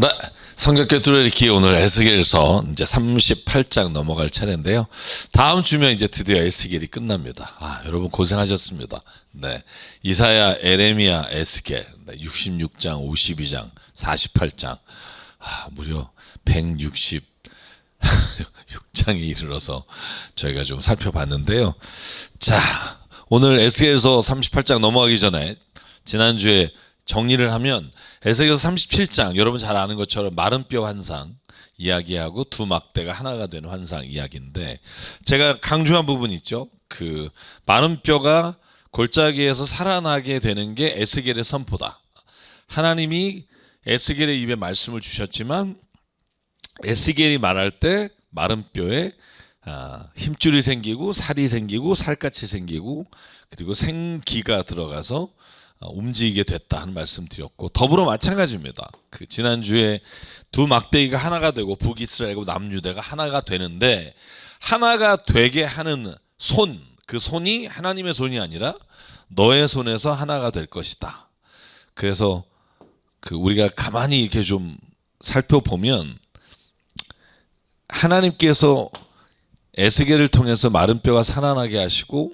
네, 성경교 뚫어읽기 오늘 에스겔서 이제 38장 넘어갈 차례인데요. 다음 주면 이제 드디어 에스겔이 끝납니다. 여러분 고생하셨습니다. 네, 이사야, 에레미야, 에스겔 66장, 52장, 48장 무려 166장에 이르러서 저희가 좀 살펴봤는데요. 자, 오늘 에스겔서 38장 넘어가기 전에 지난주에 정리를 하면 에스겔서 37장 여러분 잘 아는 것처럼 마른 뼈 환상 이야기하고 두 막대가 하나가 되는 환상 이야기인데, 제가 강조한 부분 있죠. 그 마른 뼈가 골짜기에서 살아나게 되는 게 에스겔의 선포다. 하나님이 에스겔의 입에 말씀을 주셨지만 에스겔이 말할 때 마른 뼈에 힘줄이 생기고 살이 생기고 살갗이 생기고 그리고 생기가 들어가서 움직이게 됐다 하는 말씀 드렸고, 더불어 마찬가지입니다. 그 지난주에 두 막대기가 하나가 되고 북이스라엘과 남유대가 하나가 되는데, 하나가 되게 하는 손, 그 손이 하나님의 손이 아니라 너의 손에서 하나가 될 것이다. 그래서 그 우리가 가만히 이렇게 좀 살펴보면 하나님께서 에스겔을 통해서 마른 뼈가 살아나게 하시고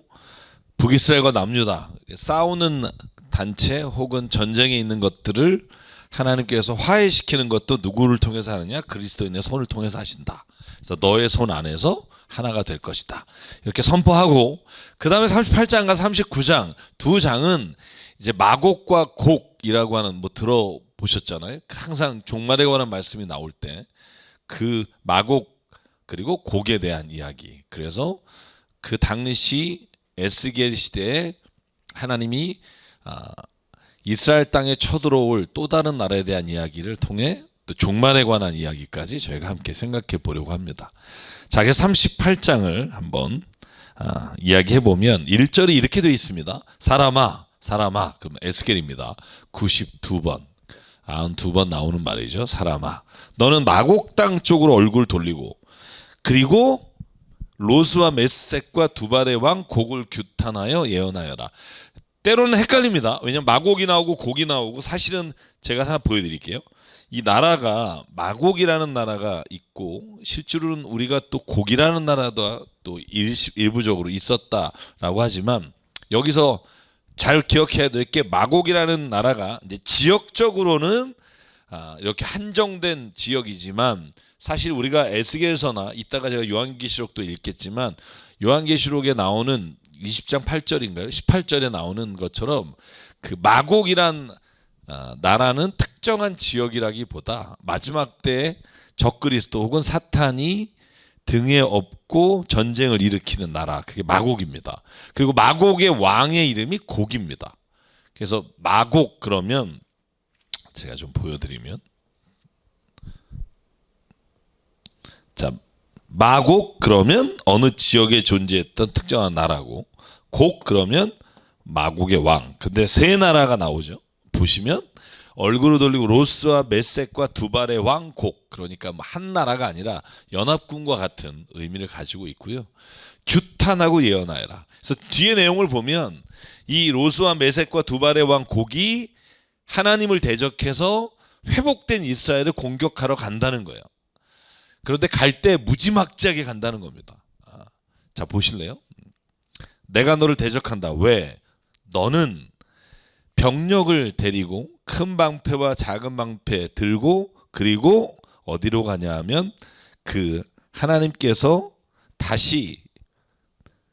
북이스라엘과 남유다 싸우는 단체 혹은 전쟁에 있는 것들을 하나님께서 화해시키는 것도 누구를 통해서 하느냐? 그리스도인의 손을 통해서 하신다. 그래서 너의 손 안에서 하나가 될 것이다. 이렇게 선포하고, 그 다음에 38장과 39장 두 장은 이제 마곡과 곡이라고 하는, 뭐 들어보셨잖아요. 항상 종말에 관한 말씀이 나올 때 그 마곡 그리고 곡에 대한 이야기. 그래서 그 당시 에스겔 시대에 하나님이 이스라엘 땅에 쳐들어올 또 다른 나라에 대한 이야기를 통해 또 종말에 관한 이야기까지 저희가 함께 생각해 보려고 합니다. 자, 그래서 38장을 한번 이야기해 보면 1절이 이렇게 되어 있습니다. 사람아, 사람아. 그럼 에스겔입니다. 92번, 92번 나오는 말이죠. 사람아, 너는 마곡 땅 쪽으로 얼굴 돌리고, 그리고 로스와 메섹과 두발의 왕 곡을 규탄하여 예언하여라. 때로는 헷갈립니다. 왜냐하면 마곡이 나오고 곡이 나오고, 사실은 제가 하나 보여드릴게요. 이 나라가 마곡이라는 나라가 있고 실제로는 우리가 또 곡이라는 나라도 또 일부적으로 있었다라고 하지만, 여기서 잘 기억해야 될 게 마곡이라는 나라가 이제 지역적으로는 이렇게 한정된 지역이지만, 사실 우리가 에스겔서나 이따가 제가 요한계시록도 읽겠지만 요한계시록에 나오는 20장 8절인가요? 18절에 나오는 것처럼 그 마곡이란 나라는 특정한 지역이라기보다 마지막 때에 적그리스도 혹은 사탄이 등에 업고 전쟁을 일으키는 나라, 그게 마곡입니다. 그리고 마곡의 왕의 이름이 곡입니다. 그래서 마곡 그러면 제가 좀 보여드리면, 자, 마곡 그러면 어느 지역에 존재했던 특정한 나라고, 곡 그러면 마곡의 왕. 근데 세 나라가 나오죠. 보시면 얼굴을 돌리고 로스와 메섹과 두발의 왕 곡, 그러니까 한 나라가 아니라 연합군과 같은 의미를 가지고 있고요. 규탄하고 예언하여라. 그래서 뒤에 내용을 보면 이 로스와 메섹과 두발의 왕 곡이 하나님을 대적해서 회복된 이스라엘을 공격하러 간다는 거예요. 그런데 갈 때 무지막지하게 간다는 겁니다. 자, 보실래요? 내가 너를 대적한다. 왜? 너는 병력을 데리고 큰 방패와 작은 방패 들고, 그리고 어디로 가냐 하면 그 하나님께서 다시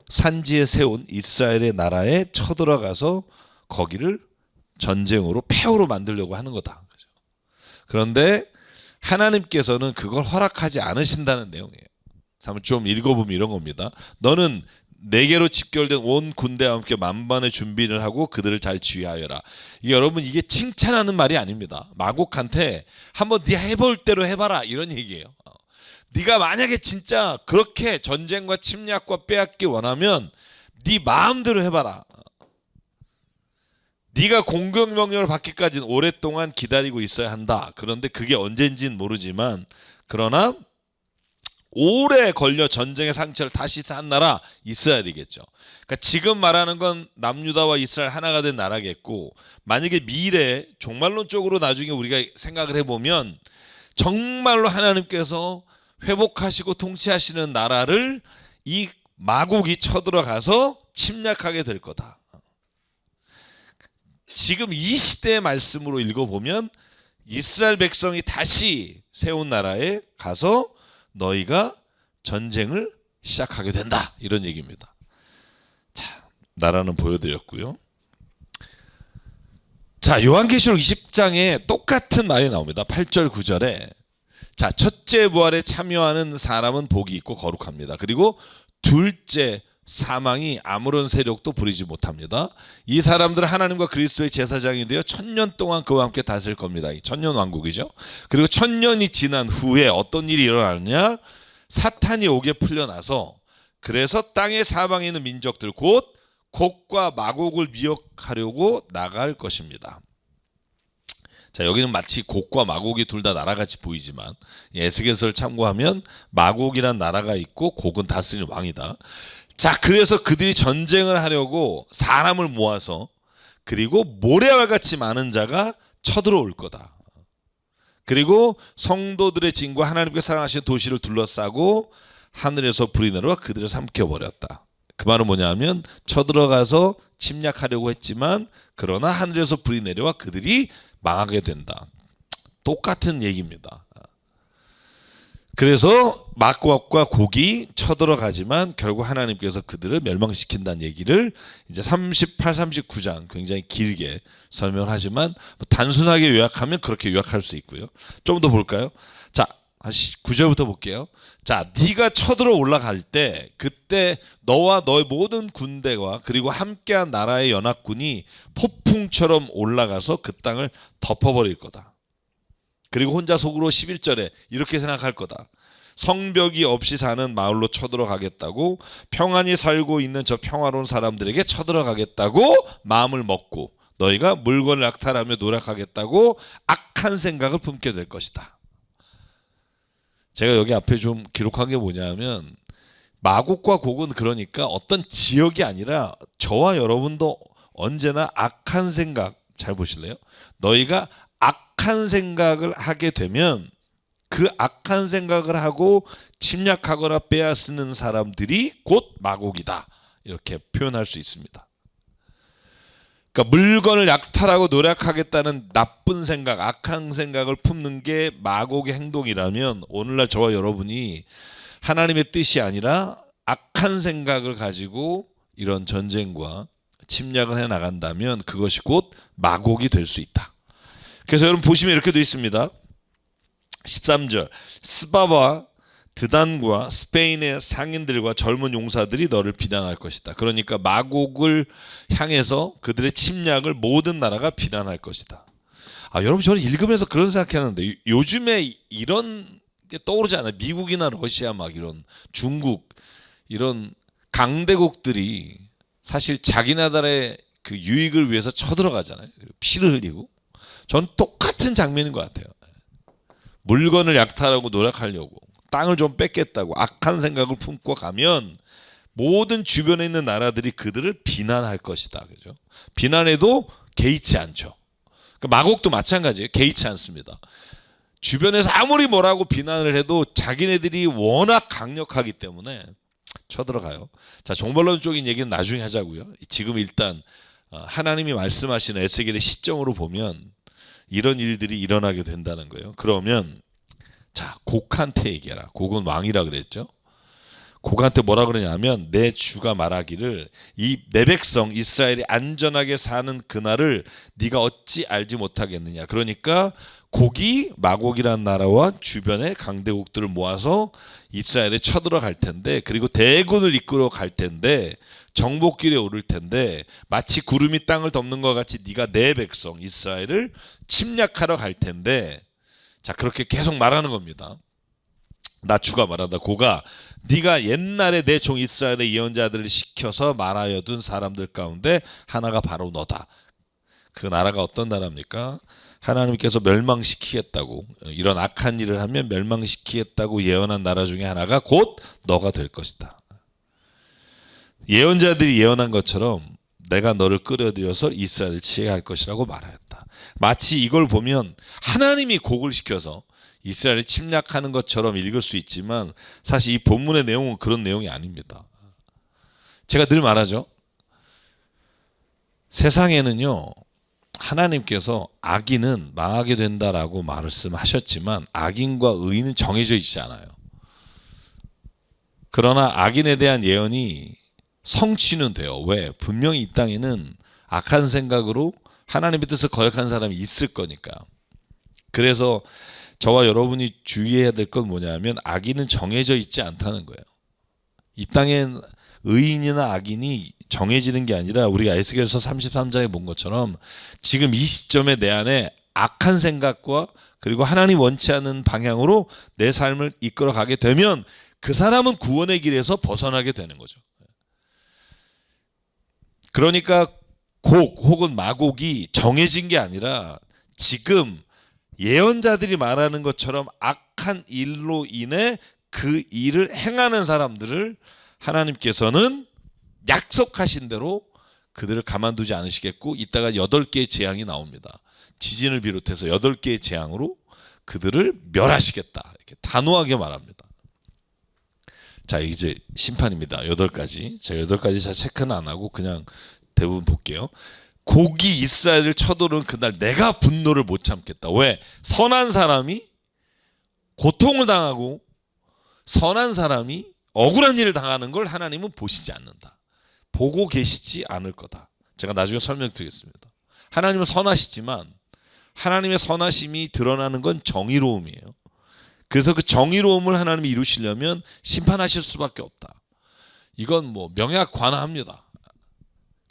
산지에 세운 이스라엘의 나라에 쳐들어가서 거기를 전쟁으로 폐허로 만들려고 하는 거다. 그런데 하나님께서는 그걸 허락하지 않으신다는 내용이에요. 한번 좀 읽어보면 이런 겁니다. 너는 네개로 집결된 온 군대와 함께 만반의 준비를 하고 그들을 잘 지휘하여라. 여러분, 이게 칭찬하는 말이 아닙니다. 마곡한테 한번 네 해볼 대로 해봐라, 이런 얘기예요. 네가 만약에 진짜 그렇게 전쟁과 침략과 빼앗기 원하면 네 마음대로 해봐라. 네가 공격 명령을 받기까지는 오랫동안 기다리고 있어야 한다. 그런데 그게 언젠지는 모르지만, 그러나 오래 걸려 전쟁의 상처를 다시 산 나라 이스라엘이겠죠. 그러니까 지금 말하는 건 남유다와 이스라엘 하나가 된 나라겠고, 만약에 미래 종말론적으로 나중에 우리가 생각을 해보면 정말로 하나님께서 회복하시고 통치하시는 나라를 이 마국이 쳐들어가서 침략하게 될 거다. 지금 이 시대의 말씀으로 읽어보면 이스라엘 백성이 다시 세운 나라에 가서 너희가 전쟁을 시작하게 된다, 이런 얘기입니다. 자, 나라는 보여드렸고요. 자, 요한계시록 20장에 똑같은 말이 나옵니다. 8절 9절에 자, 첫째 부활에 참여하는 사람은 복이 있고 거룩합니다. 그리고 둘째, 사망이 아무런 세력도 부리지 못합니다. 이 사람들은 하나님과 그리스도의 제사장이 되어 1000년 동안 그와 함께 다스릴 겁니다. 천년 왕국이죠. 그리고 1000년이 지난 후에 어떤 일이 일어나느냐, 사탄이 옥에 풀려나서 그래서 땅의 사방에 있는 민족들 곧 곡과 마곡을 미혹하려고 나갈 것입니다. 자, 여기는 마치 곡과 마곡이 둘 다 나라같이 보이지만 에스겔서를 참고하면 마곡이란 나라가 있고 곡은 다스리는 왕이다. 자, 그래서 그들이 전쟁을 하려고 사람을 모아서 그리고 모래알 같이 많은 자가 쳐들어올 거다. 그리고 성도들의 진과 하나님께 사랑하신 도시를 둘러싸고 하늘에서 불이 내려와 그들을 삼켜버렸다. 그 말은 뭐냐면 쳐들어가서 침략하려고 했지만 그러나 하늘에서 불이 내려와 그들이 망하게 된다. 똑같은 얘기입니다. 그래서 마곡과 곡이 쳐들어가지만 결국 하나님께서 그들을 멸망시킨다는 얘기를 이제 38, 39장 굉장히 길게 설명을 하지만 단순하게 요약하면 그렇게 요약할 수 있고요. 좀 더 볼까요? 자, 9절부터 볼게요. 자, 네가 쳐들어 올라갈 때 그때 너와 너의 모든 군대와 그리고 함께한 나라의 연합군이 폭풍처럼 올라가서 그 땅을 덮어버릴 거다. 그리고 혼자 속으로 11절에 이렇게 생각할 거다. 성벽이 없이 사는 마을로 쳐들어가겠다고, 평안히 살고 있는 저 평화로운 사람들에게 쳐들어가겠다고 마음을 먹고 너희가 물건을 약탈하며 노력하겠다고 악한 생각을 품게 될 것이다. 제가 여기 앞에 좀 기록한 게 뭐냐면 마곡과 곡은 그러니까 어떤 지역이 아니라 저와 여러분도 언제나 악한 생각, 잘 보실래요? 너희가 악한 생각을 하게 되면 그 악한 생각을 하고 침략하거나 빼앗는 사람들이 곧 마곡이다, 이렇게 표현할 수 있습니다. 그러니까 물건을 약탈하고 노력하겠다는 나쁜 생각, 악한 생각을 품는 게 마곡의 행동이라면 오늘날 저와 여러분이 하나님의 뜻이 아니라 악한 생각을 가지고 이런 전쟁과 침략을 해나간다면 그것이 곧 마곡이 될 수 있다. 그래서 여러분 보시면 이렇게 되어 있습니다. 13절, 스바와 드단과 스페인의 상인들과 젊은 용사들이 너를 비난할 것이다. 그러니까 마곡을 향해서 그들의 침략을 모든 나라가 비난할 것이다. 여러분, 저는 읽으면서 그런 생각하는데 요즘에 이런 게 떠오르지 않아요? 미국이나 러시아, 막 이런 중국, 이런 강대국들이 사실 자기 나라의 그 유익을 위해서 쳐들어가잖아요. 피를 흘리고. 전 똑같은 장면인 것 같아요. 물건을 약탈하고 노력하려고, 땅을 좀 뺏겠다고 악한 생각을 품고 가면 모든 주변에 있는 나라들이 그들을 비난할 것이다. 그죠? 비난해도 개의치 않죠. 마곡도 마찬가지예요. 개의치 않습니다. 주변에서 아무리 뭐라고 비난을 해도 자기네들이 워낙 강력하기 때문에 쳐들어가요. 자, 종말론적인 얘기는 나중에 하자고요. 지금 일단 하나님이 말씀하시는 에스겔의 시점으로 보면 이런 일들이 일어나게 된다는 거예요. 그러면 자, 곡한테 얘기해라. 곡은 왕이라 그랬죠. 곡한테 뭐라 그러냐면 내 주가 말하기를 이 내 백성 이스라엘이 안전하게 사는 그날을 네가 어찌 알지 못하겠느냐. 그러니까 곡이 마곡이라는 나라와 주변의 강대국들을 모아서 이스라엘에 쳐들어갈 텐데, 그리고 대군을 이끌어 갈 텐데, 정복길에 오를 텐데 마치 구름이 땅을 덮는 것 같이 네가 내 백성 이스라엘을 침략하러 갈 텐데, 자, 그렇게 계속 말하는 겁니다. 나 주가 말한다. 고가 네가 옛날에 내 종 이스라엘의 예언자들을 시켜서 말하여 둔 사람들 가운데 하나가 바로 너다. 그 나라가 어떤 나라입니까? 하나님께서 멸망시키겠다고, 이런 악한 일을 하면 멸망시키겠다고 예언한 나라 중에 하나가 곧 너가 될 것이다. 예언자들이 예언한 것처럼 내가 너를 끌어들여서 이스라엘을 치게 할 것이라고 말하였다. 마치 이걸 보면 하나님이 곡을 시켜서 이스라엘을 침략하는 것처럼 읽을 수 있지만 사실 이 본문의 내용은 그런 내용이 아닙니다. 제가 늘 말하죠. 세상에는요, 하나님께서 악인은 망하게 된다라고 말씀하셨지만 악인과 의인은 정해져 있지 않아요. 그러나 악인에 대한 예언이 성취는 돼요. 왜? 분명히 이 땅에는 악한 생각으로 하나님의 뜻을 거역한 사람이 있을 거니까. 그래서 저와 여러분이 주의해야 될 건 뭐냐면 악인은 정해져 있지 않다는 거예요. 이 땅엔 의인이나 악인이 정해지는 게 아니라 우리가 에스겔서 33장에 본 것처럼 지금 이 시점에 내 안에 악한 생각과 그리고 하나님 원치 않는 방향으로 내 삶을 이끌어가게 되면 그 사람은 구원의 길에서 벗어나게 되는 거죠. 그러니까 곡 혹은 마곡이 정해진 게 아니라 지금 예언자들이 말하는 것처럼 악한 일로 인해 그 일을 행하는 사람들을 하나님께서는 약속하신 대로 그들을 가만두지 않으시겠고 이따가 8개의 재앙이 나옵니다. 지진을 비롯해서 8개의 재앙으로 그들을 멸하시겠다. 이렇게 단호하게 말합니다. 자, 이제 심판입니다. 8가지. 제가 8가지 잘 체크는 안 하고 그냥 대부분 볼게요. 곡이 이스라엘을 쳐도는 그날 내가 분노를 못 참겠다. 왜? 선한 사람이 고통을 당하고 선한 사람이 억울한 일을 당하는 걸 하나님은 보시지 않는다. 보고 계시지 않을 거다. 제가 나중에 설명드리겠습니다. 하나님은 선하시지만 하나님의 선하심이 드러나는 건 정의로움이에요. 그래서 그 정의로움을 하나님이 이루시려면 심판하실 수밖에 없다. 이건 뭐 명약관화합니다.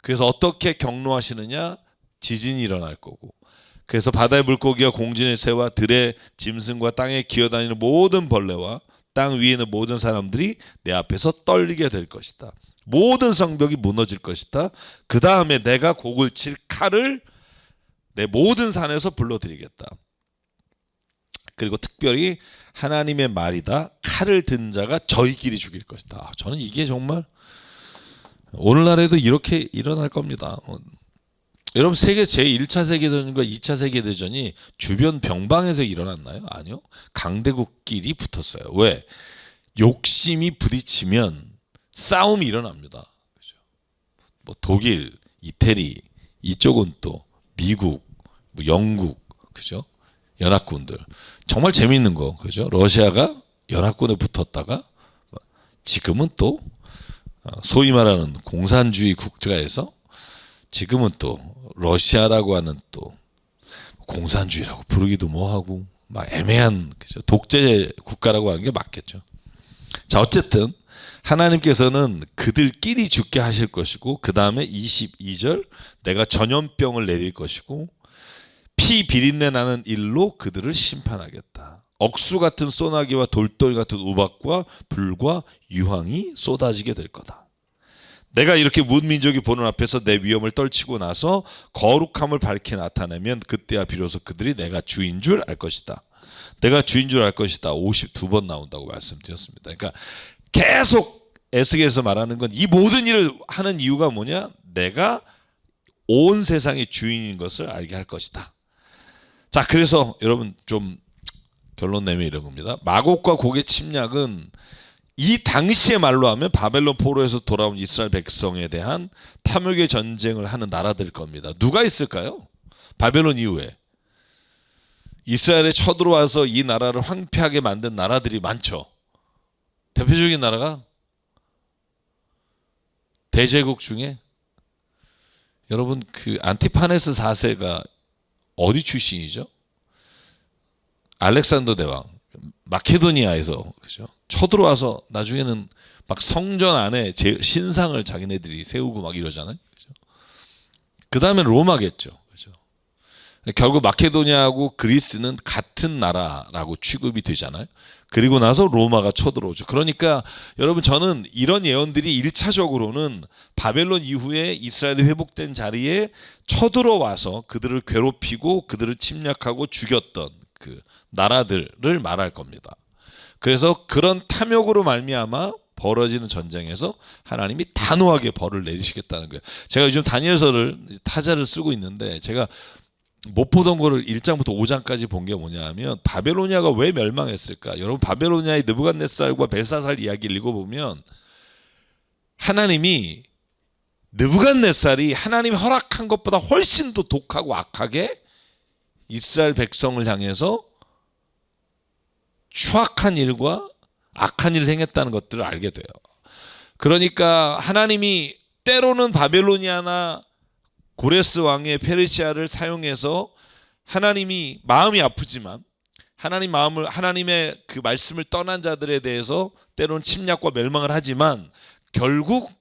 그래서 어떻게 경로하시느냐? 지진이 일어날 거고. 그래서 바다의 물고기와 공진의 새와 들의 짐승과 땅에 기어다니는 모든 벌레와 땅 위에 있는 모든 사람들이 내 앞에서 떨리게 될 것이다. 모든 성벽이 무너질 것이다. 그 다음에 내가 곡을 칠 칼을 내 모든 산에서 불러드리겠다. 그리고 특별히 하나님의 말이다. 칼을 든 자가 저희끼리 죽일 것이다. 저는 이게 정말 오늘날에도 이렇게 일어날 겁니다. 여러분 세계 제1차 세계대전과 2차 세계대전이 주변 병방에서 일어났나요? 아니요. 강대국끼리 붙었어요. 왜? 욕심이 부딪히면 싸움이 일어납니다. 그죠? 뭐 독일, 이태리, 이쪽은 또 미국, 뭐 영국, 그죠? 연합군들. 정말 재미있는 거, 그죠? 러시아가 연합군에 붙었다가 지금은 또 소위 말하는 공산주의 국가에서 지금은 또 러시아라고 하는 또 공산주의라고 부르기도 뭐하고 막 애매한 그죠? 독재 국가라고 하는 게 맞겠죠. 자, 어쨌든 하나님께서는 그들끼리 죽게 하실 것이고 그 다음에 22절 내가 전염병을 내릴 것이고 피 비린내 나는 일로 그들을 심판하겠다. 억수 같은 소나기와 돌덩이 같은 우박과 불과 유황이 쏟아지게 될 거다. 내가 이렇게 문민족이 보는 앞에서 내 위엄을 떨치고 나서 거룩함을 밝히 나타내면 그때야 비로소 그들이 내가 주인 줄 알 것이다. 내가 주인 줄 알 것이다. 52번 나온다고 말씀드렸습니다. 그러니까 계속 에스겔에서 말하는 건 이 모든 일을 하는 이유가 뭐냐? 내가 온 세상의 주인인 것을 알게 할 것이다. 자, 그래서 여러분 좀 결론 내면 이런 겁니다. 마곡과 곡의 침략은 이 당시의 말로 하면 바벨론 포로에서 돌아온 이스라엘 백성에 대한 탐욕의 전쟁을 하는 나라들일 겁니다. 누가 있을까요? 바벨론 이후에 이스라엘에 쳐들어와서 이 나라를 황폐하게 만든 나라들이 많죠. 대표적인 나라가 대제국 중에 여러분 그 안티파네스 4세가 어디 출신이죠? 알렉산더 대왕 마케도니아에서 그죠? 쳐들어와서 나중에는 막 성전 안에 신상을 자기네들이 세우고 막 이러잖아요. 그죠? 그 다음에 로마겠죠. 그죠? 결국 마케도니아하고 그리스는 같은 나라라고 취급이 되잖아요. 그리고 나서 로마가 쳐들어오죠. 그러니까 여러분 저는 이런 예언들이 1차적으로는 바벨론 이후에 이스라엘이 회복된 자리에 쳐들어와서 그들을 괴롭히고 그들을 침략하고 죽였던 그 나라들을 말할 겁니다. 그래서 그런 탐욕으로 말미암아 벌어지는 전쟁에서 하나님이 단호하게 벌을 내리시겠다는 거예요. 제가 요즘 다니엘서를 타자를 쓰고 있는데 제가 못 보던 거를 1장부터 5장까지 본 게 뭐냐면 바벨로니아가 왜 멸망했을까? 여러분 바벨로니아의 느부갓네살과 벨사살 이야기를 읽어보면 하나님이 느부갓네살이 하나님이 허락한 것보다 훨씬 더 독하고 악하게 이스라엘 백성을 향해서 추악한 일과 악한 일을 행했다는 것들을 알게 돼요. 그러니까 하나님이 때로는 바벨로니아나 고레스 왕의 페르시아를 사용해서 하나님이 마음이 아프지만 하나님의 그 말씀을 떠난 자들에 대해서 때로는 침략과 멸망을 하지만 결국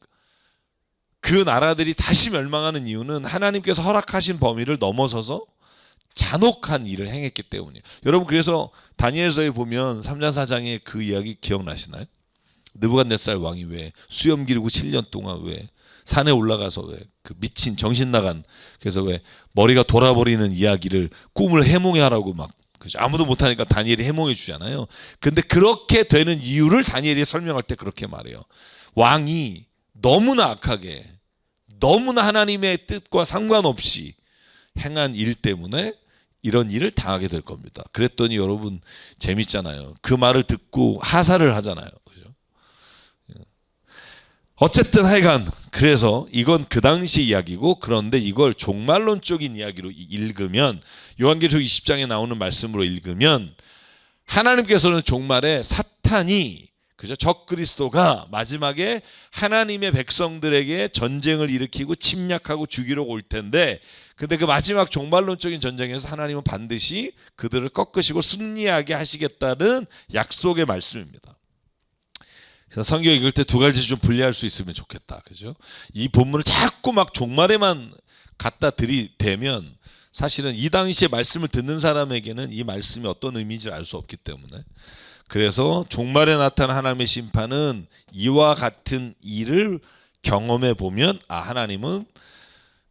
그 나라들이 다시 멸망하는 이유는 하나님께서 허락하신 범위를 넘어서서 잔혹한 일을 행했기 때문이에요. 여러분 그래서 다니엘서에 보면 3장 4장의 그 이야기 기억나시나요? 느부갓네살 왕이 왜 수염 기르고 7년 동안 왜 산에 올라가서 왜 그 미친 정신 나간 그래서 왜 머리가 돌아버리는 이야기를 꿈을 해몽해 하라고 막 그죠? 아무도 못하니까 다니엘이 해몽해 주잖아요. 근데 그렇게 되는 이유를 다니엘이 설명할 때 그렇게 말해요. 왕이 너무나 악하게 너무나 하나님의 뜻과 상관없이 행한 일 때문에 이런 일을 당하게 될 겁니다. 그랬더니 여러분 재밌잖아요. 그 말을 듣고 하사를 하잖아요. 그죠? 어쨌든 하여간 그래서 이건 그 당시 이야기고 그런데 이걸 종말론적인 이야기로 읽으면 요한계시록 20장에 나오는 말씀으로 읽으면 하나님께서는 종말에 사탄이 그죠? 적그리스도가 마지막에 하나님의 백성들에게 전쟁을 일으키고 침략하고 죽이려고 올 텐데 근데 그 마지막 종말론적인 전쟁에서 하나님은 반드시 그들을 꺾으시고 승리하게 하시겠다는 약속의 말씀입니다. 그래서 성경 읽을 때 두 가지 좀 분리할 수 있으면 좋겠다. 그죠? 이 본문을 자꾸 막 종말에만 갖다 들이대면 사실은 이 당시에 말씀을 듣는 사람에게는 이 말씀이 어떤 의미인지 알 수 없기 때문에 그래서 종말에 나타난 하나님의 심판은 이와 같은 일을 경험해 보면 하나님은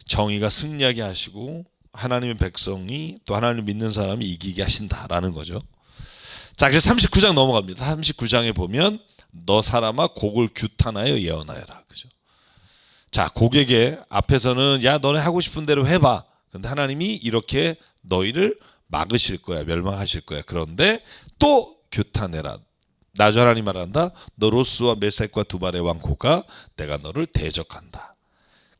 정의가 승리하게 하시고 하나님의 백성이 또 하나님을 믿는 사람이 이기게 하신다라는 거죠. 자, 그래서 39장 넘어갑니다. 39장에 보면 너 사람아 곡을 규탄하여 예언하여라. 그죠? 자, 곡에게 앞에서는 야 너네 하고 싶은 대로 해봐. 근데 하나님이 이렇게 너희를 막으실 거야. 멸망하실 거야. 그런데 또 규탄해라. 나주 하나님 말한다. 너 로스와 메섹과 두발의 왕 고가 내가 너를 대적한다.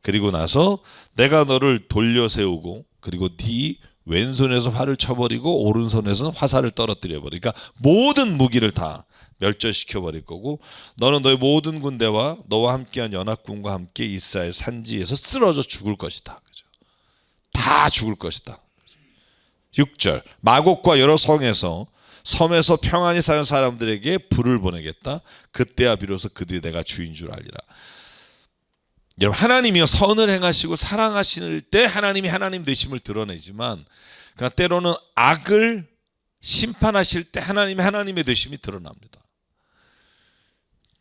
그리고 나서 내가 너를 돌려 세우고 그리고 네 왼손에서 활을 쳐버리고 오른손에서는 화살을 떨어뜨려 버리니까 모든 무기를 다 멸절시켜 버릴 거고 너는 너의 모든 군대와 너와 함께한 연합군과 함께 이스라엘 산지에서 쓰러져 죽을 것이다. 그죠? 다 죽을 것이다. 6절 마곡과 여러 성에서 섬에서 평안히 사는 사람들에게 불을 보내겠다. 그때야 비로소 그들이 내가 주인 줄 알리라. 여러분 하나님이요 선을 행하시고 사랑하실 때 하나님이 하나님 되심을 드러내지만 그러나 때로는 악을 심판하실 때 하나님이 하나님의 되심이 드러납니다.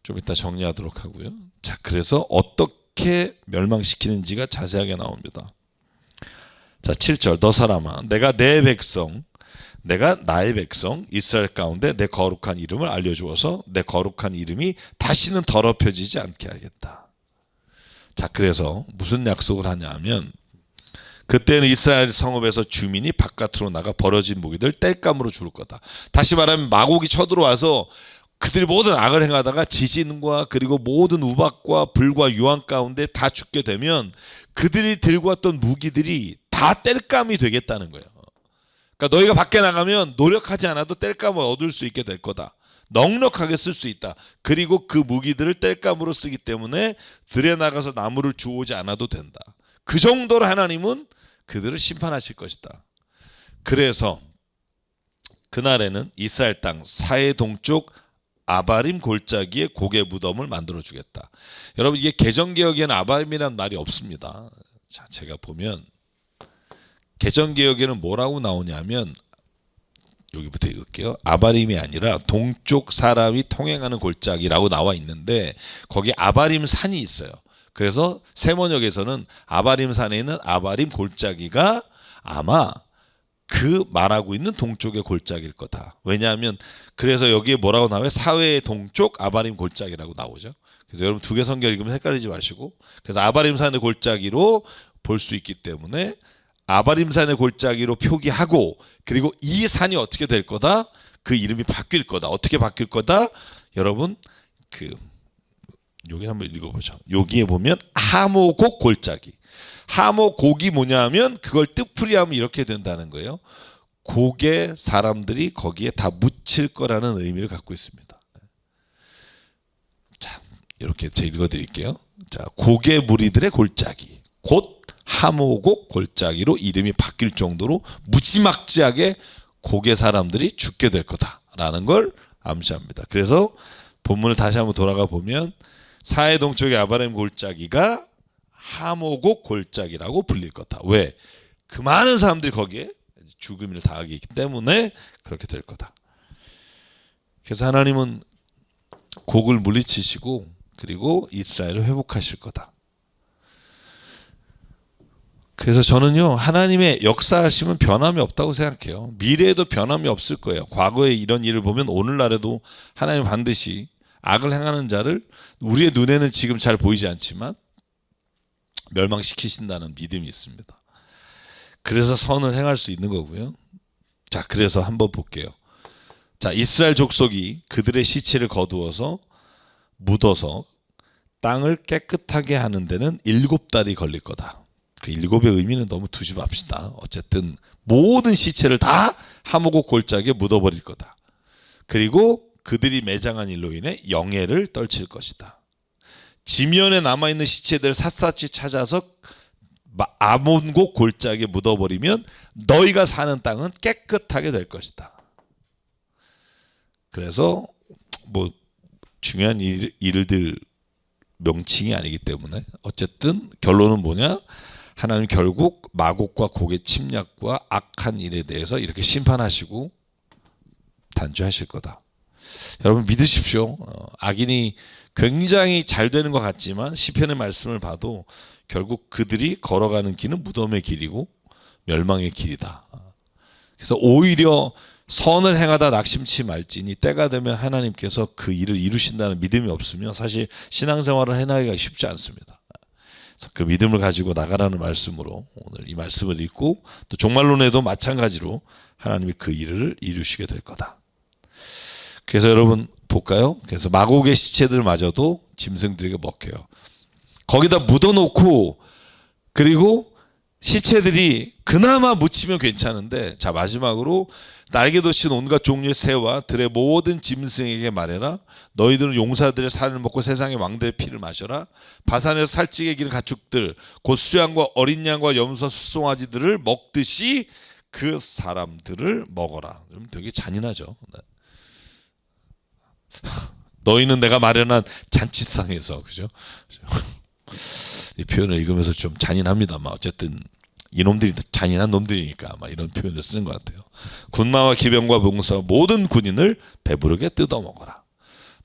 좀 이따 정리하도록 하고요. 자, 그래서 어떻게 멸망시키는지가 자세하게 나옵니다. 자, 7절 너 사람아 내가 내 백성 내가 나의 백성 이스라엘 가운데 내 거룩한 이름을 알려주어서 내 거룩한 이름이 다시는 더럽혀지지 않게 하겠다. 자, 그래서 무슨 약속을 하냐면 그때는 이스라엘 성읍에서 주민이 바깥으로 나가 벌어진 무기들 땔감으로 죽을 거다. 다시 말하면 마곡이 쳐들어와서 그들이 모든 악을 행하다가 지진과 그리고 모든 우박과 불과 유황 가운데 다 죽게 되면 그들이 들고 왔던 무기들이 다 땔감이 되겠다는 거예요. 그러니까 너희가 밖에 나가면 노력하지 않아도 땔감을 얻을 수 있게 될 거다. 넉넉하게 쓸 수 있다. 그리고 그 무기들을 땔감으로 쓰기 때문에 들에 나가서 나무를 주우지 않아도 된다. 그 정도로 하나님은 그들을 심판하실 것이다. 그래서 그날에는 이스라엘 땅 사해 동쪽 아바림 골짜기에 고개 무덤을 만들어 주겠다. 여러분 이게 개정개혁에는 아바림이라는 말이 없습니다. 자, 제가 보면 개정개혁에는 뭐라고 나오냐면 여기부터 읽을게요. 아바림이 아니라 동쪽 사람이 통행하는 골짜기라고 나와 있는데 거기 아바림 산이 있어요. 그래서 세번역에서는 아바림 산에 있는 아바림 골짜기가 아마 그 말하고 있는 동쪽의 골짜기일 거다. 왜냐하면 그래서 여기에 뭐라고 나와요? 사회의 동쪽 아바림 골짜기라고 나오죠. 그래서 여러분 두 개 성경 읽으면 헷갈리지 마시고 그래서 아바림 산의 골짜기로 볼 수 있기 때문에 아바림산의 골짜기로 표기하고, 그리고 이 산이 어떻게 될 거다? 그 이름이 바뀔 거다. 어떻게 바뀔 거다? 여러분 여기 한번 읽어보죠. 여기에 보면 하모곡 골짜기. 하모곡이 뭐냐면 그걸 뜻풀이하면 이렇게 된다는 거예요. 곡의 사람들이 거기에 다 묻힐 거라는 의미를 갖고 있습니다. 자, 이렇게 제가 읽어드릴게요. 자, 곡의 무리들의 골짜기, 곧 하모곡 골짜기로 이름이 바뀔 정도로 무지막지하게 곡의 사람들이 죽게 될 거다라는 걸 암시합니다. 그래서 본문을 다시 한번 돌아가 보면 사해 동쪽의 아바림 골짜기가 하모곡 골짜기라고 불릴 거다. 왜? 그 많은 사람들이 거기에 죽음을 당하기 때문에 그렇게 될 거다. 그래서 하나님은 곡을 물리치시고 그리고 이스라엘을 회복하실 거다. 그래서 저는요, 하나님의 역사하심은 변함이 없다고 생각해요. 미래에도 변함이 없을 거예요. 과거에 이런 일을 보면 오늘날에도 하나님 반드시 악을 행하는 자를 우리의 눈에는 지금 잘 보이지 않지만 멸망시키신다는 믿음이 있습니다. 그래서 선을 행할 수 있는 거고요. 자, 그래서 한번 볼게요. 자, 이스라엘 족속이 그들의 시체를 거두어서 묻어서 땅을 깨끗하게 하는 데는 7달이 걸릴 거다. 그 7의 의미는 너무 두지 맙시다. 어쨌든 모든 시체를 다 하모곡 골짜기에 묻어버릴 거다. 그리고 그들이 매장한 일로 인해 영예를 떨칠 것이다. 지면에 남아있는 시체들을 샅샅이 찾아서 아몬곡 골짜기에 묻어버리면 너희가 사는 땅은 깨끗하게 될 것이다. 그래서 뭐 중요한 일들 명칭이 아니기 때문에 어쨌든 결론은 뭐냐? 하나님 결국 마곡과 곡의 침략과 악한 일에 대해서 이렇게 심판하시고 단죄하실 거다. 여러분 믿으십시오. 악인이 굉장히 잘 되는 것 같지만 시편의 말씀을 봐도 결국 그들이 걸어가는 길은 무덤의 길이고 멸망의 길이다. 그래서 오히려 선을 행하다 낙심치 말지니 때가 되면 하나님께서 그 일을 이루신다는 믿음이 없으면 사실 신앙생활을 해나가기가 쉽지 않습니다. 그래서 그 믿음을 가지고 나가라는 말씀으로 오늘 이 말씀을 읽고 또 종말론에도 마찬가지로 하나님이 그 일을 이루시게 될 거다. 그래서 여러분 볼까요? 그래서 마곡의 시체들마저도 짐승들에게 먹혀요. 거기다 묻어놓고 그리고 시체들이 그나마 묻히면 괜찮은데, 자 마지막으로 날개 돋친 온갖 종류의 새와 들의 모든 짐승에게 말해라. 너희들은 용사들의 살을 먹고 세상의 왕들의 피를 마셔라. 바산에서 살찌게 기는 가축들 곧 수양과 어린 양과 염소와 숫송아지들을 먹듯이 그 사람들을 먹어라. 그럼 되게 잔인하죠. 너희는 내가 마련한 잔치상에서, 그죠? 이 표현을 읽으면서 좀 잔인합니다만 어쨌든 이놈들이 잔인한 놈들이니까 아마 이런 표현을 쓰는 것 같아요. 군마와 기병과 병사와 모든 군인을 배부르게 뜯어먹어라.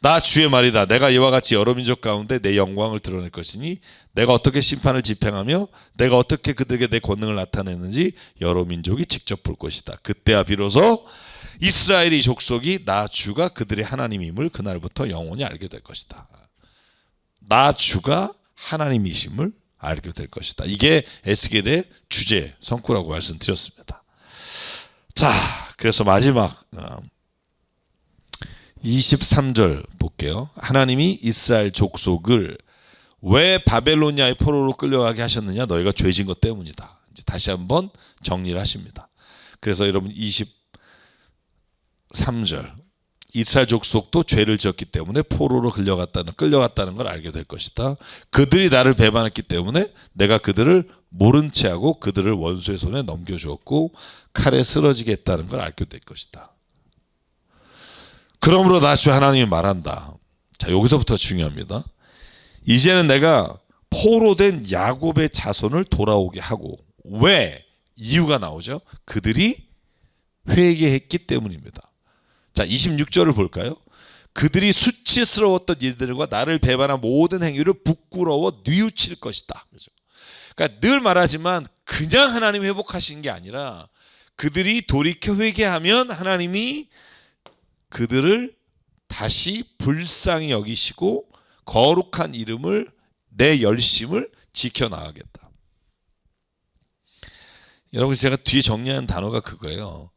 나 주의 말이다. 내가 이와 같이 여러 민족 가운데 내 영광을 드러낼 것이니 내가 어떻게 심판을 집행하며 내가 어떻게 그들에게 내 권능을 나타내는지 여러 민족이 직접 볼 것이다. 그때야 비로소 이스라엘의 족속이 나 주가 그들의 하나님임을 그날부터 영원히 알게 될 것이다. 나 주가 하나님이심을 알게 될 것이다. 이게 에스겔의 주제 성구라고 말씀드렸습니다. 자, 그래서 마지막 23절 볼게요. 하나님이 이스라엘 족속을 왜 바벨로니아의 포로로 끌려가게 하셨느냐? 너희가 죄진 것 때문이다. 이제 다시 한번 정리를 하십니다. 그래서 여러분 23절 이스라엘 족속도 죄를 지었기 때문에 포로로 끌려갔다는 걸 알게 될 것이다. 그들이 나를 배반했기 때문에 내가 그들을 모른 채 하고 그들을 원수의 손에 넘겨주었고 칼에 쓰러지게 했다는 걸 알게 될 것이다. 그러므로 나 주 하나님이 말한다. 자, 여기서부터 중요합니다. 이제는 내가 포로된 야곱의 자손을 돌아오게 하고, 왜? 이유가 나오죠. 그들이 회개했기 때문입니다. 자, 26절을 볼까요? 그들이 수치스러웠던 일들과 나를 배반한 모든 행위를 부끄러워 뉘우칠 것이다. 그러니까 늘 말하지만 그냥 하나님 회복하신 게 아니라 그들이 돌이켜 회개하면 하나님이 그들을 다시 불쌍히 여기시고 거룩한 이름을, 내 열심을 지켜나가겠다. 여러분 제가 뒤에 정리한 단어가 그거예요.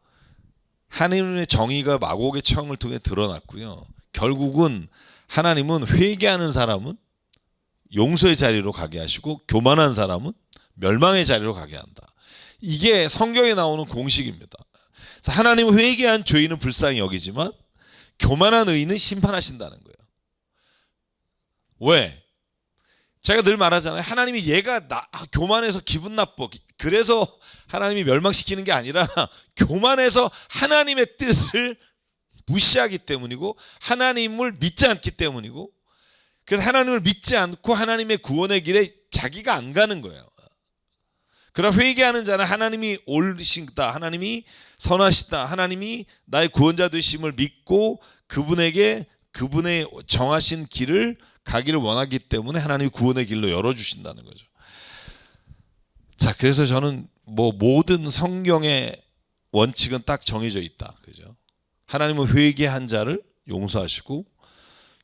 하나님의 정의가 마곡의 청을 통해 드러났고요. 결국은 하나님은 회개하는 사람은 용서의 자리로 가게 하시고 교만한 사람은 멸망의 자리로 가게 한다. 이게 성경에 나오는 공식입니다. 하나님은 회개한 죄인은 불쌍히 여기지만 교만한 의인은 심판하신다는 거예요. 왜? 제가 늘 말하잖아요. 하나님이 얘가 교만해서 기분 나빠. 그래서 하나님이 멸망시키는 게 아니라 교만해서 하나님의 뜻을 무시하기 때문이고 하나님을 믿지 않기 때문이고, 그래서 하나님을 믿지 않고 하나님의 구원의 길에 자기가 안 가는 거예요. 그러나 회개하는 자는 하나님이 옳으시다, 하나님이 선하시다, 하나님이 나의 구원자 되심을 믿고 그분에게 그분의 정하신 길을 가기를 원하기 때문에 하나님이 구원의 길로 열어주신다는 거죠. 자, 그래서 저는 모든 성경의 원칙은 딱 정해져 있다, 그죠? 하나님은 회개한 자를 용서하시고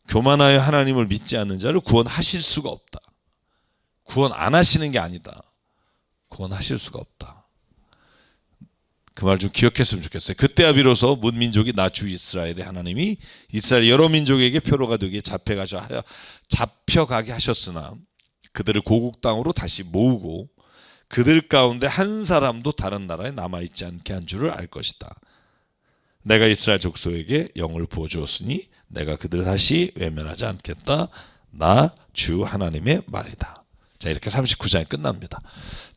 교만하여 하나님을 믿지 않는 자를 구원하실 수가 없다. 구원 안 하시는 게 아니다. 구원하실 수가 없다. 그 말 좀 기억했으면 좋겠어요. 그때야 비로소 문민족이 나 주 이스라엘의 하나님이 이스라엘 여러 민족에게 표로가 되게 잡혀가게 하셨으나 그들을 고국 땅으로 다시 모으고 그들 가운데 한 사람도 다른 나라에 남아있지 않게 한 줄을 알 것이다. 내가 이스라엘 족속에게 영을 부어주었으니 내가 그들을 다시 외면하지 않겠다. 나 주 하나님의 말이다. 자, 이렇게 39장이 끝납니다.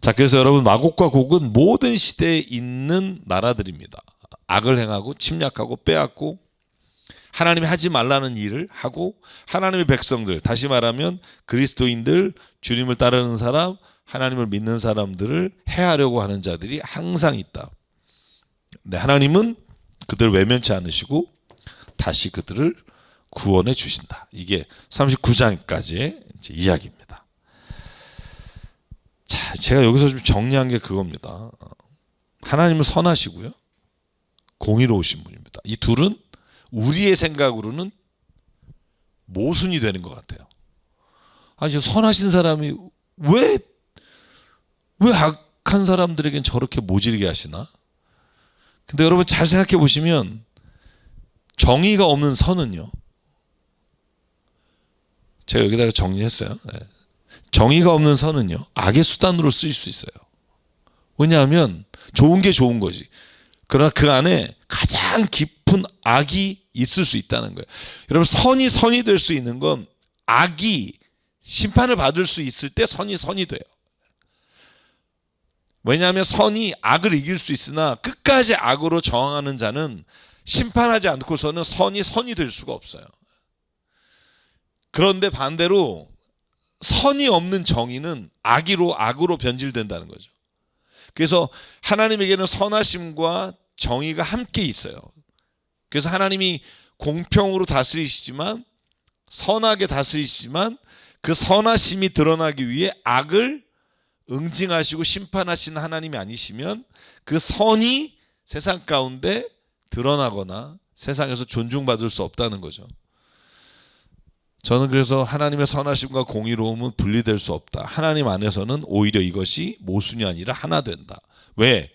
자, 그래서 여러분 마곡과 곡은 모든 시대에 있는 나라들입니다. 악을 행하고 침략하고 빼앗고 하나님이 하지 말라는 일을 하고 하나님의 백성들, 다시 말하면 그리스도인들, 주님을 따르는 사람, 하나님을 믿는 사람들을 해하려고 하는 자들이 항상 있다. 네, 하나님은 그들을 외면치 않으시고 다시 그들을 구원해 주신다. 이게 39장까지의 이야기입니다. 자, 제가 여기서 좀 정리한 게 그겁니다. 하나님은 선하시고요, 공의로우신 분입니다. 이 둘은 우리의 생각으로는 모순이 되는 것 같아요. 아니, 선하신 사람이 왜 악한 사람들에겐 저렇게 모질게 하시나? 근데 여러분 잘 생각해 보시면 정의가 없는 선은요, 제가 여기다가 정리했어요. 정의가 없는 선은요, 악의 수단으로 쓰일 수 있어요. 왜냐하면 좋은 게 좋은 거지. 그러나 그 안에 가장 깊은 악이 있을 수 있다는 거예요. 여러분, 선이 될 수 있는 건 악이 심판을 받을 수 있을 때 선이 돼요. 왜냐하면 선이 악을 이길 수 있으나 끝까지 악으로 저항하는 자는 심판하지 않고서는 선이 될 수가 없어요. 그런데 반대로 선이 없는 정의는 악으로 변질된다는 거죠. 그래서 하나님에게는 선하심과 정의가 함께 있어요. 그래서 하나님이 공평으로 다스리시지만, 선하게 다스리시지만 그 선하심이 드러나기 위해 악을 응징하시고 심판하시는 하나님이 아니시면 그 선이 세상 가운데 드러나거나 세상에서 존중받을 수 없다는 거죠. 저는 그래서 하나님의 선하심과 공의로움은 분리될 수 없다. 하나님 안에서는 오히려 이것이 모순이 아니라 하나 된다. 왜?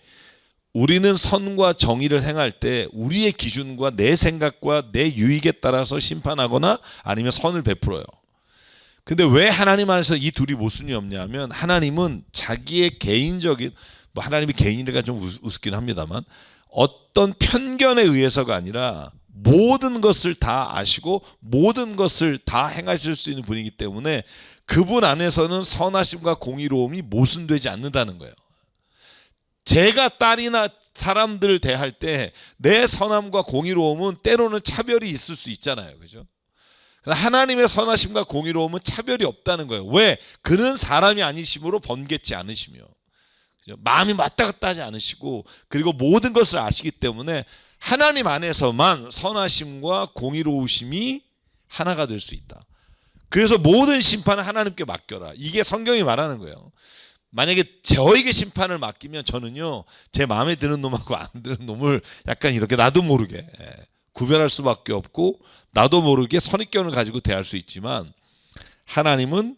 우리는 선과 정의를 행할 때 우리의 기준과 내 생각과 내 유익에 따라서 심판하거나 아니면 선을 베풀어요. 근데 왜 하나님 안에서 이 둘이 모순이 없냐면, 하나님은 자기의 개인적인, 하나님이 개인이라가 좀 우습긴 합니다만, 어떤 편견에 의해서가 아니라 모든 것을 다 아시고 모든 것을 다 행하실 수 있는 분이기 때문에 그분 안에서는 선하심과 공의로움이 모순되지 않는다는 거예요. 제가 딸이나 사람들을 대할 때 내 선함과 공의로움은 때로는 차별이 있을 수 있잖아요, 그죠? 하나님의 선하심과 공의로움은 차별이 없다는 거예요. 왜? 그는 사람이 아니심으로 번개치 않으시며, 그죠? 마음이 왔다 갔다 하지 않으시고, 그리고 모든 것을 아시기 때문에 하나님 안에서만 선하심과 공의로우심이 하나가 될 수 있다. 그래서 모든 심판은 하나님께 맡겨라. 이게 성경이 말하는 거예요. 만약에 저에게 심판을 맡기면 저는요, 제 마음에 드는 놈하고 안 드는 놈을 약간 이렇게 나도 모르게 구별할 수밖에 없고, 나도 모르게 선입견을 가지고 대할 수 있지만, 하나님은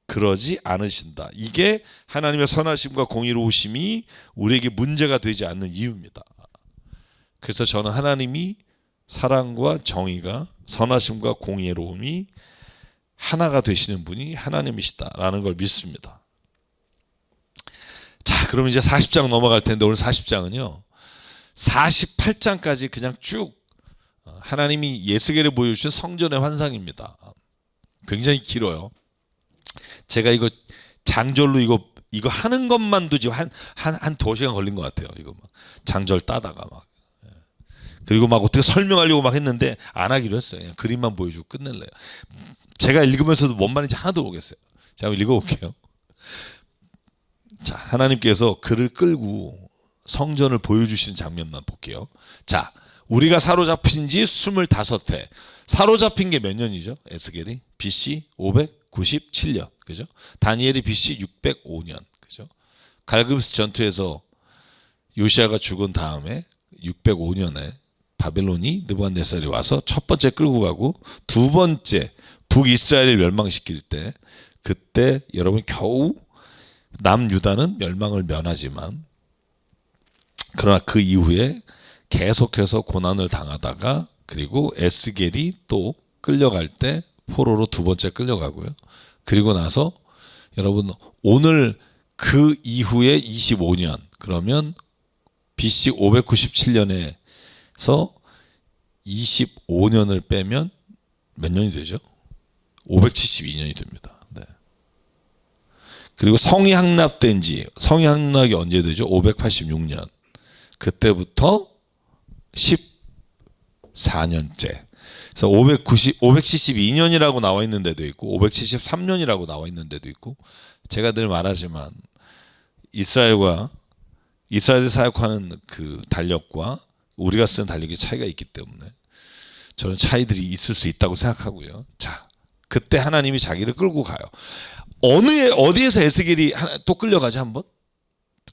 그러지 않으신다. 이게 하나님의 선하심과 공의로우심이 우리에게 문제가 되지 않는 이유입니다. 그래서 저는 하나님이 사랑과 정의가 선하심과 공의로움이 하나가 되시는 분이 하나님이시다라는 걸 믿습니다. 자, 그럼 이제 40장 넘어갈 텐데 오늘 40장은요. 48장까지 그냥 쭉 하나님이 예스겔에 보여주신 성전의 환상입니다. 굉장히 길어요. 제가 이거 장절로 이거 하는 것만도 지금 한 2시간 걸린 것 같아요. 이거 막 장절 따다가 막. 그리고 막 어떻게 설명하려고 막 했는데 안 하기로 했어요. 그냥 그림만 보여주고 끝낼래요. 제가 읽으면서도 뭔 말인지 하나도 모르겠어요. 자, 한번 읽어볼게요. 자, 하나님께서 그를 끌고 성전을 보여주시는 장면만 볼게요. 자, 우리가 사로잡힌 지 25회. 사로잡힌 게 몇 년이죠? 에스겔이 BC 597년, 그죠? 다니엘이 BC 605년, 그죠? 갈그미스 전투에서 요시아가 죽은 다음에 605년에 바벨론이 느부갓네살이 와서 첫 번째 끌고 가고 두 번째 북이스라엘을 멸망시킬 때, 그때 여러분 겨우 남유다는 멸망을 면하지만, 그러나 그 이후에 계속해서 고난을 당하다가, 그리고 에스겔이 또 끌려갈 때 포로로 두 번째 끌려가고요. 그리고 나서 여러분 오늘 그 이후에 25년, 그러면 BC 597년에서 25년을 빼면 몇 년이 되죠? 572년이 됩니다. 네. 그리고 성이 항납된 성이 항납이 언제 되죠? 586년. 그때부터 14년째. 그래서 572년이라고 나와 있는 데도 있고 573년이라고 나와 있는 데도 있고, 제가 늘 말하지만 이스라엘이 사역하는 그 달력과 우리가 쓰는 달력의 차이가 있기 때문에 저는 차이들이 있을 수 있다고 생각하고요. 자, 그때 하나님이 자기를 끌고 가요. 어디에서 에스겔이 또 끌려가지 한번?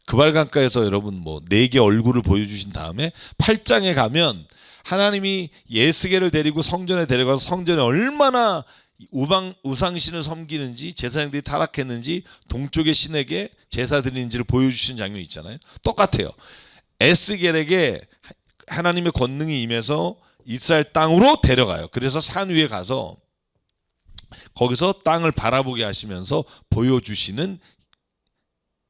그발강가에서 여러분 뭐 4개 얼굴을 보여주신 다음에 8장에 가면 하나님이 예스겔을 데리고 성전에 데려가서 성전에 얼마나 우상신을 섬기는지, 제사장들이 타락했는지, 동쪽의 신에게 제사 드리는지를 보여주신 장면이 있잖아요. 똑같아요. 에스겔에게 하나님의 권능이 임해서 이스라엘 땅으로 데려가요. 그래서 산 위에 가서 거기서 땅을 바라보게 하시면서 보여주시는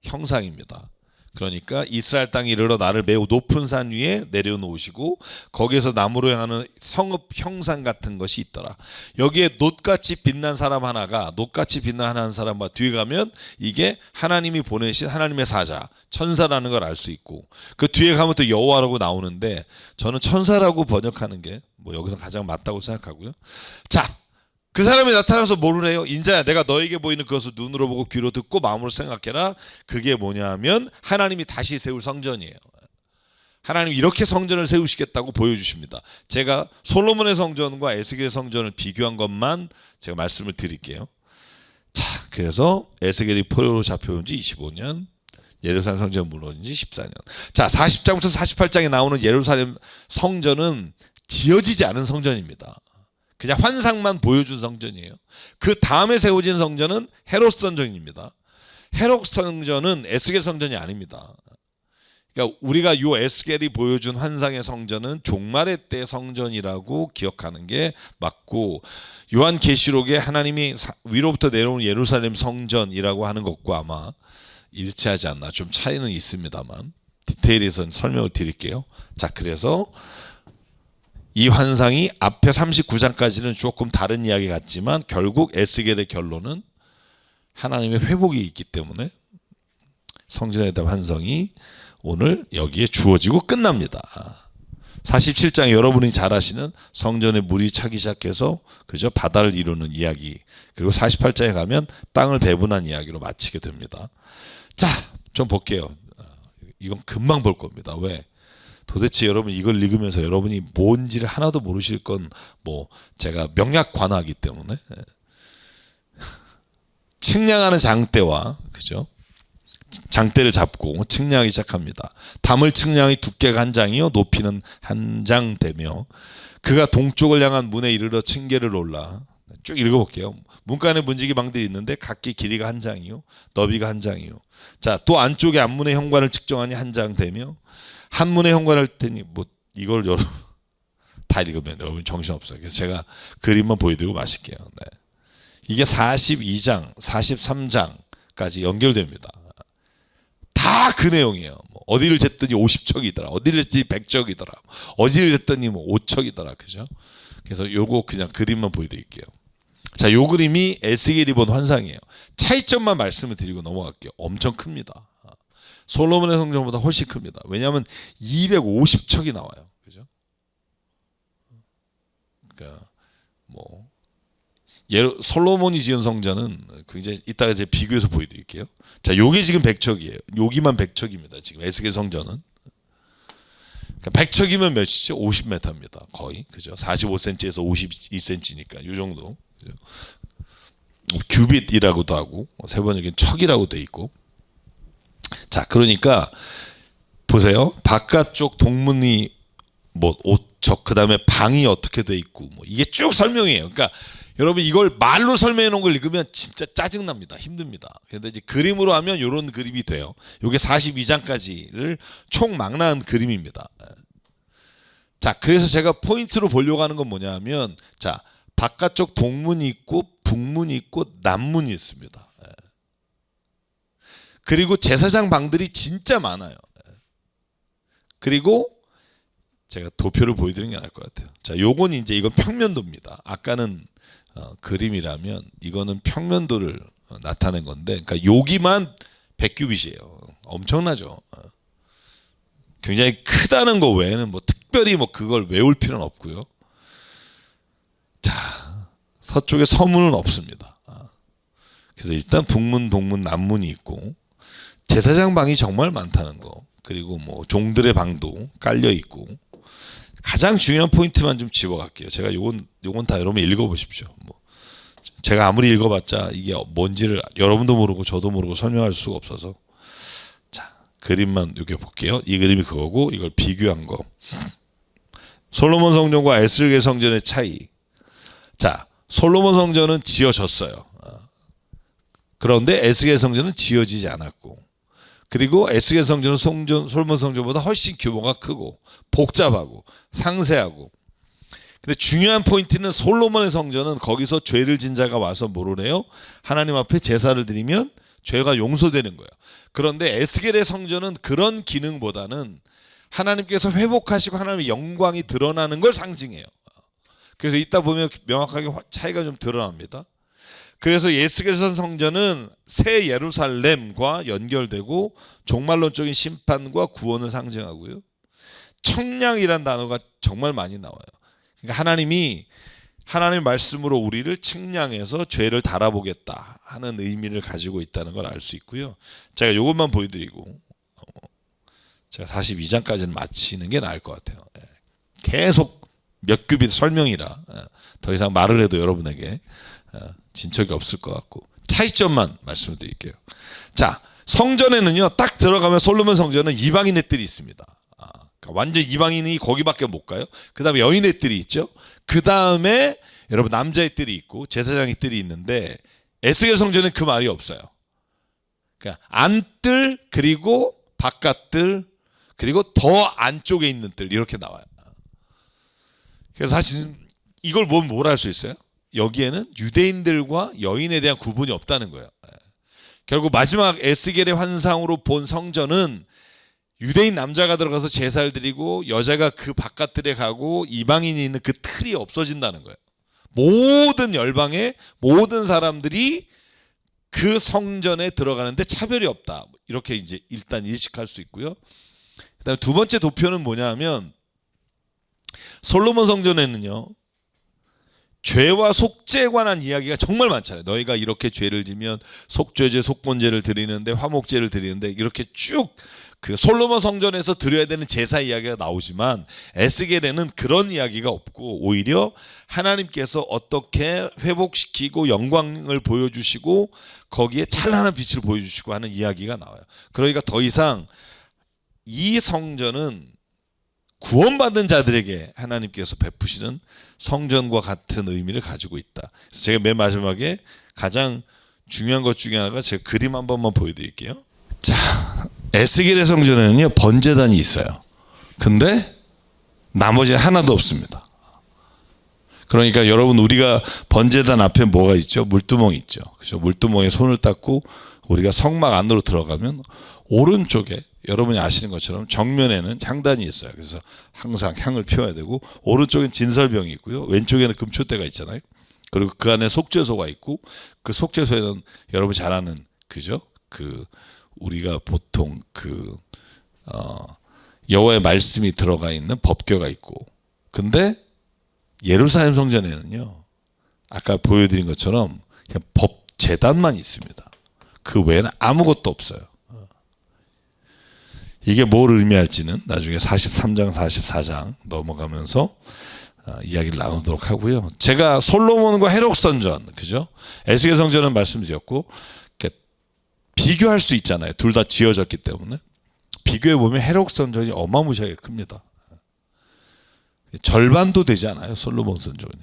형상입니다. 그러니까 이스라엘 땅에 이르러 나를 매우 높은 산 위에 내려놓으시고 거기에서 나무로 향하는 성읍 형상 같은 것이 있더라. 여기에 놋같이 빛난 사람 하나가, 놋같이 빛나는 사람과 뒤에 가면 이게 하나님이 보내신 하나님의 사자, 천사라는 걸 알 수 있고, 그 뒤에 가면 또 여호와라고 나오는데 저는 천사라고 번역하는 게 뭐 여기서 가장 맞다고 생각하고요. 자, 그 사람이 나타나서 뭐를 해요? 인자야, 내가 너에게 보이는 그것을 눈으로 보고 귀로 듣고 마음으로 생각해라. 그게 뭐냐 하면 하나님이 다시 세울 성전이에요. 하나님이 이렇게 성전을 세우시겠다고 보여주십니다. 제가 솔로몬의 성전과 에스겔의 성전을 비교한 것만 제가 말씀을 드릴게요. 자, 그래서 에스겔이 포로로 잡혀온 지 25년, 예루살렘 성전 무너진 지 14년. 자, 40장부터 48장에 나오는 예루살렘 성전은 지어지지 않은 성전입니다. 그냥 환상만 보여준 성전이에요. 그 다음에 세워진 성전은 헤롯 성전입니다. 헤롯 성전은 에스겔 성전이 아닙니다. 그러니까 우리가 요 에스겔이 보여준 환상의 성전은 종말의 때 성전이라고 기억하는 게 맞고, 요한계시록에 하나님이 위로부터 내려온 예루살렘 성전이라고 하는 것과 아마 일치하지 않나, 좀 차이는 있습니다만 디테일에선 설명을 드릴게요. 자, 그래서 이 환상이 앞에 39장까지는 조금 다른 이야기 같지만 결국 에스겔의 결론은 하나님의 회복이 있기 때문에 성전에 대한 환상이 오늘 여기에 주어지고 끝납니다. 47장 여러분이 잘 아시는 성전에 물이 차기 시작해서 그죠, 바다를 이루는 이야기, 그리고 48장에 가면 땅을 배분한 이야기로 마치게 됩니다. 자, 좀 볼게요. 이건 금방 볼 겁니다. 왜? 도대체 여러분 이걸 읽으면서 여러분이 뭔지를 하나도 모르실 건 뭐 제가 명약관화하기 때문에, 측량하는 장대와 그죠, 장대를 잡고 측량하기 시작합니다. 담을 측량이 두께가 한 장이요 높이는 한 장 되며 그가 동쪽을 향한 문에 이르러 층계를 올라 쭉 읽어볼게요. 문간에 문지기 방들이 있는데 각기 길이가 한 장이요, 너비가 한 장이요. 자, 또 안쪽에 앞문의 현관을 측정하니 한 장 되며 한문의 현관을 테니 뭐 이걸 여러분 다 읽으면 여러분 정신 없어요. 그래서 제가 그림만 보여드리고 마실게요. 네. 이게 42장, 43장까지 연결됩니다. 다 그 내용이에요. 뭐 어디를 쟀더니 50척이더라, 어디를 쟀더니 100척이더라, 어디를 쟀더니 뭐 5척이더라, 그죠? 그래서 요거 그냥 그림만 보여드릴게요. 자, 요 그림이 에스겔이 본 환상이에요. 차이점만 말씀을 드리고 넘어갈게요. 엄청 큽니다. 솔로몬의 성전보다 훨씬 큽니다. 왜냐하면 250척이 나와요, 그죠? 그러니까 뭐 솔로몬이 지은 성전은 굉장히 이따가 이제 비교해서 보여드릴게요. 자, 요게 지금 100척이에요. 여기만 100척입니다. 지금 에스겔 성전은. 그러니까 100척이면 몇이죠? 50m입니다. 거의. 그죠? 45cm에서 52cm니까 요 정도. 그죠? 규빗이라고도 하고 세 번역엔 척이라고 돼 있고. 자, 그러니까 보세요. 바깥쪽 동문이 뭐 5척, 그다음에 방이 어떻게 돼 있고 뭐 이게 쭉 설명이에요. 그러니까 여러분 이걸 말로 설명해 놓은 걸 읽으면 진짜 짜증납니다. 힘듭니다. 그런데 이제 그림으로 하면 이런 그림이 돼요. 이게 42장까지를 총 망라한 그림입니다. 자, 그래서 제가 포인트로 보려고 하는 건 뭐냐면, 자, 바깥쪽 동문이 있고 북문이 있고 남문이 있습니다. 그리고 제사장 방들이 진짜 많아요. 그리고 제가 도표를 보여드리는 게 나을 것 같아요. 자, 요건 이제 이건 평면도입니다. 아까는 그림이라면 이거는 평면도를 나타낸 건데, 그러니까 여기만 100규빗이에요. 엄청나죠. 굉장히 크다는 거 외에는 뭐 특별히 뭐 그걸 외울 필요는 없고요. 자, 서쪽에 서문은 없습니다. 그래서 일단 북문, 동문, 남문이 있고 제사장 방이 정말 많다는 거, 그리고 뭐 종들의 방도 깔려 있고, 가장 중요한 포인트만 좀 집어갈게요. 제가 요건 다 여러분 읽어보십시오. 뭐 제가 아무리 읽어봤자 이게 뭔지를 여러분도 모르고 저도 모르고 설명할 수가 없어서. 자, 그림만 이렇게 볼게요. 이 그림이 그거고 이걸 비교한 거. 솔로몬 성전과 에스겔 성전의 차이. 자, 솔로몬 성전은 지어졌어요. 그런데 에스겔 성전은 지어지지 않았고, 그리고 에스겔 성전은 솔로몬 성전보다 훨씬 규모가 크고 복잡하고 상세하고. 근데 중요한 포인트는 솔로몬의 성전은 거기서 죄를 진 자가 와서 뭐를 해요? 하나님 앞에 제사를 드리면 죄가 용서되는 거예요. 그런데 에스겔의 성전은 그런 기능보다는 하나님께서 회복하시고 하나님의 영광이 드러나는 걸 상징해요. 그래서 이따 보면 명확하게 차이가 좀 드러납니다. 그래서 에스겔 성전은 새 예루살렘과 연결되고 종말론적인 심판과 구원을 상징하고요. 청량이란 단어가 정말 많이 나와요. 그러니까 하나님이 하나님의 말씀으로 우리를 측량해서 죄를 달아보겠다 하는 의미를 가지고 있다는 걸 알 수 있고요. 제가 이것만 보여드리고 제가 42장까지는 마치는 게 나을 것 같아요. 계속 몇 규빗 설명이라 더 이상 말을 해도 여러분에게 진척이 없을 것 같고, 차이점만 말씀을 드릴게요. 자, 성전에는요, 딱 들어가면 솔로몬 성전은 이방인의 뜰이 있습니다. 그러니까 완전 이방인이 거기밖에 못 가요. 그 다음에 여인의 뜰이 있죠. 그 다음에 여러분 남자의 뜰이 있고 제사장의 뜰이 있는데, 에스겔 성전은 그 말이 없어요. 그러니까 안뜰, 그리고 바깥뜰, 그리고 더 안쪽에 있는 뜰, 이렇게 나와요. 그래서 사실 이걸 보면 뭘 알 수 있어요? 여기에는 유대인들과 여인에 대한 구분이 없다는 거예요. 결국 마지막 에스겔의 환상으로 본 성전은 유대인 남자가 들어가서 제사를 드리고 여자가 그 바깥들에 가고 이방인이 있는 그 틀이 없어진다는 거예요. 모든 열방의 모든 사람들이 그 성전에 들어가는데 차별이 없다. 이렇게 이제 일단 인식할 수 있고요. 그다음에 두 번째 도표는 뭐냐 하면, 솔로몬 성전에는요, 죄와 속죄에 관한 이야기가 정말 많잖아요. 너희가 이렇게 죄를 지면 속죄제, 속건제를 드리는데, 화목제를 드리는데, 이렇게 쭉 그 솔로몬 성전에서 드려야 되는 제사 이야기가 나오지만, 에스겔에는 그런 이야기가 없고 오히려 하나님께서 어떻게 회복시키고 영광을 보여주시고 거기에 찬란한 빛을 보여주시고 하는 이야기가 나와요. 그러니까 더 이상 이 성전은 구원받은 자들에게 하나님께서 베푸시는 성전과 같은 의미를 가지고 있다. 그래서 제가 맨 마지막에 가장 중요한 것 중에 하나가 제가 그림 한 번만 보여드릴게요. 자, 에스겔의 성전에는요 번제단이 있어요. 근데 나머지는 하나도 없습니다. 그러니까 여러분, 우리가 번제단 앞에 뭐가 있죠? 물두멍이 있죠. 그죠? 물두멍에 손을 닦고 우리가 성막 안으로 들어가면 오른쪽에 여러분이 아시는 것처럼 정면에는 향단이 있어요. 그래서 항상 향을 피워야 되고, 오른쪽엔 진설병이 있고요, 왼쪽에는 금초대가 있잖아요. 그리고 그 안에 속죄소가 있고, 그 속죄소에는 여러분 잘 아는, 그죠? 우리가 보통 여호와의 말씀이 들어가 있는 법궤가 있고, 근데 예루살렘 성전에는요, 아까 보여드린 것처럼 그냥 법제단만 있습니다. 그 외에는 아무것도 없어요. 이게 뭘 의미할지는 나중에 43장 44장 넘어가면서 이야기를 나누도록 하고요. 제가 솔로몬과 헤롯 성전, 그죠? 에스겔 성전은 말씀드렸고, 비교할 수 있잖아요. 둘 다 지어졌기 때문에. 비교해 보면 헤롯 성전이 어마무시하게 큽니다. 절반도 되지 않아요, 솔로몬 성전이.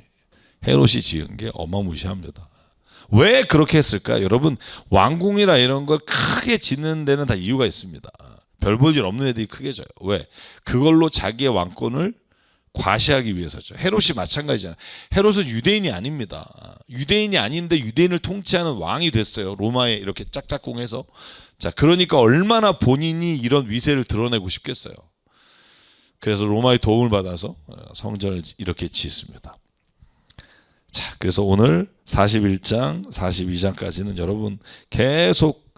헤롯이 지은 게 어마무시합니다. 왜 그렇게 했을까? 여러분, 왕궁이나 이런 걸 크게 짓는 데는 다 이유가 있습니다. 별 볼 일 없는 애들이 크게 져요. 왜? 그걸로 자기의 왕권을 과시하기 위해서죠. 헤롯이 마찬가지잖아요. 헤롯은 유대인이 아닙니다. 유대인이 아닌데 유대인을 통치하는 왕이 됐어요. 로마에 이렇게 짝짝꿍해서. 자, 그러니까 얼마나 본인이 이런 위세를 드러내고 싶겠어요. 그래서 로마의 도움을 받아서 성전을 이렇게 짓습니다. 자, 그래서 오늘 41장, 42장까지는 여러분 계속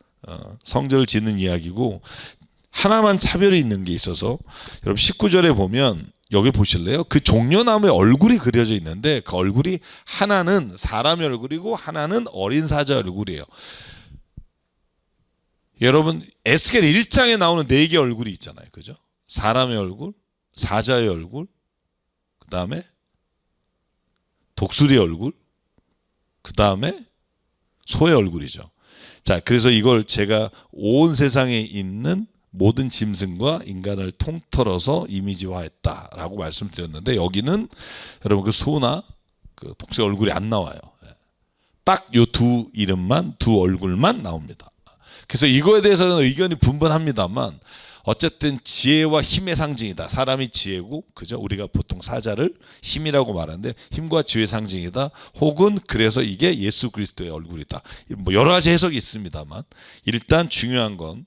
성전을 짓는 이야기고, 하나만 차별이 있는 게 있어서, 여러분 19절에 보면 여기 보실래요? 그 종려나무에 얼굴이 그려져 있는데, 그 얼굴이 하나는 사람의 얼굴이고 하나는 어린 사자 얼굴이에요. 여러분, 에스겔 1장에 나오는 4개의 얼굴이 있잖아요. 그죠? 사람의 얼굴, 사자의 얼굴, 그 다음에 독수리의 얼굴, 그 다음에 소의 얼굴이죠. 자, 그래서 이걸 제가 온 세상에 있는 모든 짐승과 인간을 통틀어서 이미지화했다라고 말씀드렸는데, 여기는 여러분 그 소나 그 독수리 얼굴이 안 나와요. 딱 요 두 이름만, 두 얼굴만 나옵니다. 그래서 이거에 대해서는 의견이 분분합니다만, 어쨌든 지혜와 힘의 상징이다. 사람이 지혜고, 그죠? 우리가 보통 사자를 힘이라고 말하는데, 힘과 지혜의 상징이다. 혹은 그래서 이게 예수 그리스도의 얼굴이다. 뭐 여러 가지 해석이 있습니다만, 일단 중요한 건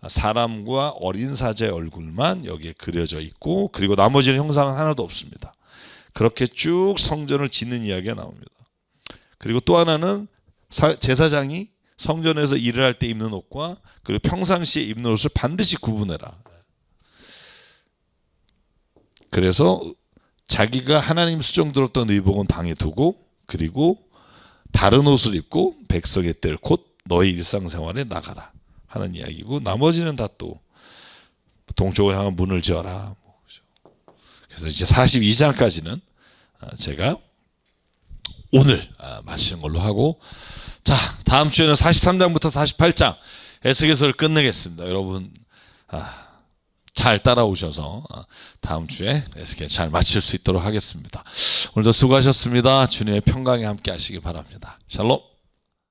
사람과 어린 사자의 얼굴만 여기에 그려져 있고, 그리고 나머지는 형상은 하나도 없습니다. 그렇게 쭉 성전을 짓는 이야기가 나옵니다. 그리고 또 하나는 제사장이 성전에서 일을 할 때 입는 옷과 그리고 평상시에 입는 옷을 반드시 구분해라. 그래서 자기가 하나님 수종 들었던 의복은 방에 두고, 그리고 다른 옷을 입고 백석의 뜰 곧 너희 일상생활에 나가라 하는 이야기고, 나머지는 다 또 동쪽을 향한 문을 지어라. 그래서 이제 42장까지는 제가 오늘 마치는 걸로 하고, 자, 다음 주에는 43장부터 48장 에스겔서를 끝내겠습니다. 여러분 잘 따라오셔서 다음 주에 에스겔 잘 마칠 수 있도록 하겠습니다. 오늘도 수고하셨습니다. 주님의 평강에 함께 하시기 바랍니다. 샬롬.